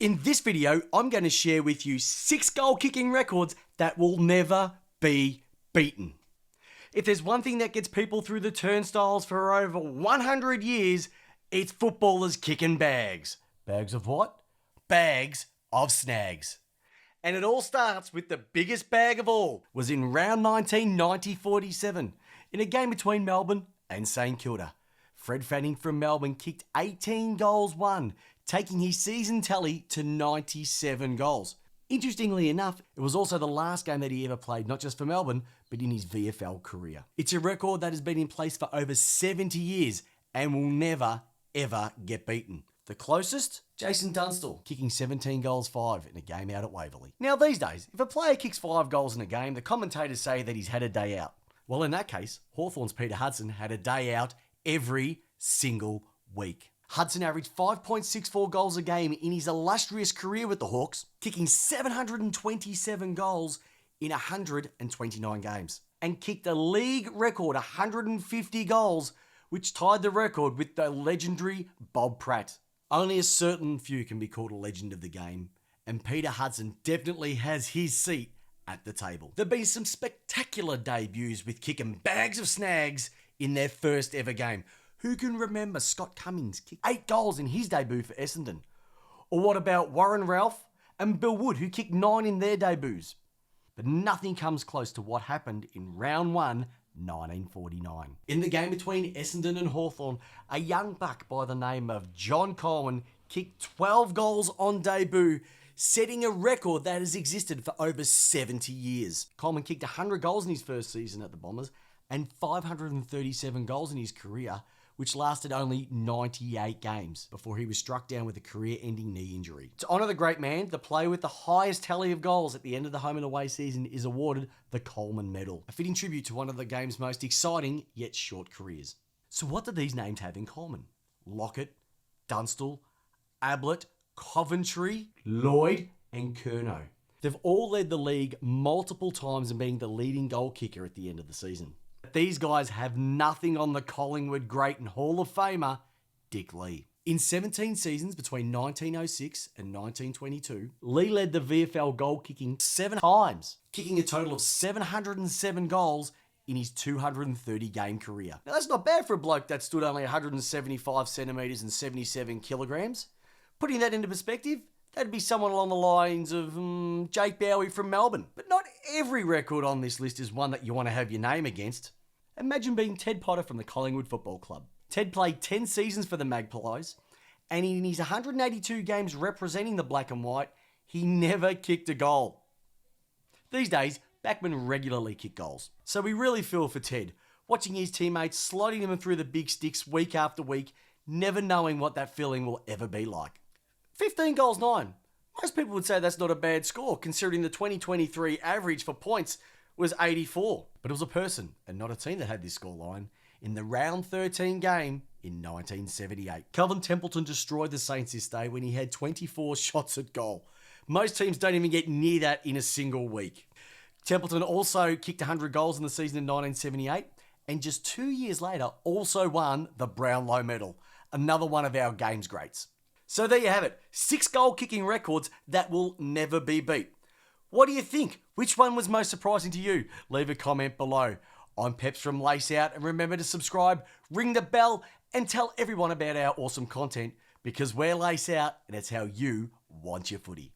In this video, I'm going to share with you 6 goal kicking records that will never be beaten. If there's one thing that gets people through the turnstiles for over 100 years, it's footballers kicking bags. Bags of what? Bags of snags. And it all starts with the biggest bag of all. Was in round 19, 1947, in a game between Melbourne and St Kilda. Fred Fanning from Melbourne kicked 18 goals won, taking his season tally to 97 goals. Interestingly enough, it was also the last game that he ever played, not just for Melbourne, but in his VFL career. It's a record that has been in place for over 70 years and will never, ever get beaten. The closest? Jason Dunstall, kicking 17 goals 5 in a game out at Waverley. Now these days, if a player kicks 5 goals in a game, the commentators say that he's had a day out. Well, in that case, Hawthorn's Peter Hudson had a day out every single week. Hudson averaged 5.64 goals a game in his illustrious career with the Hawks, kicking 727 goals in 129 games, and kicked a league record 150 goals, which tied the record with the legendary Bob Pratt. Only a certain few can be called a legend of the game, and Peter Hudson definitely has his seat at the table. There have been some spectacular debuts with kicking bags of snags in their first ever game. Who can remember Scott Cummings kicked 8 goals in his debut for Essendon? Or what about Warren Ralph and Bill Wood, who kicked 9 in their debuts? But nothing comes close to what happened in round 1, 1949. In the game between Essendon and Hawthorn, a young buck by the name of John Coleman kicked 12 goals on debut, setting a record that has existed for over 70 years. Coleman kicked 100 goals in his first season at the Bombers and 537 goals in his career, which lasted only 98 games before he was struck down with a career-ending knee injury. To honour the great man, the player with the highest tally of goals at the end of the home and away season is awarded the Coleman Medal, a fitting tribute to one of the game's most exciting yet short careers. So what do these names have in common? Lockett, Dunstall, Ablett, Coventry, Lloyd and Curnow. They've all led the league multiple times in being the leading goal kicker at the end of the season. These guys have nothing on the Collingwood great and Hall of Famer, Dick Lee. In 17 seasons between 1906 and 1922, Lee led the VFL goal kicking 7 times, kicking a total of 707 goals in his 230 game career. Now that's not bad for a bloke that stood only 175 centimetres and 77 kilograms. Putting that into perspective, that'd be someone along the lines of Jake Bowie from Melbourne. But not every record on this list is one that you want to have your name against. Imagine being Ted Potter from the Collingwood Football Club. Ted played 10 seasons for the Magpies, and in his 182 games representing the black and white, he never kicked a goal. These days, backmen regularly kick goals. So we really feel for Ted, watching his teammates sliding him through the big sticks week after week, never knowing what that feeling will ever be like. 15 goals 9. Most people would say that's not a bad score, considering the 2023 average for points was 84. But it was a person, and not a team, that had this scoreline in the round 13 game in 1978. Kelvin Templeton destroyed the Saints this day when he had 24 shots at goal. Most teams don't even get near that in a single week. Templeton also kicked 100 goals in the season in 1978, and just 2 years later also won the Brownlow Medal, another one of our game's greats. So there you have it, 6 goal kicking records that will never be beat. What do you think? Which one was most surprising to you? Leave a comment below. I'm Peps from Lace Out, and remember to subscribe, ring the bell, and tell everyone about our awesome content, because we're Lace Out and it's how you want your footy.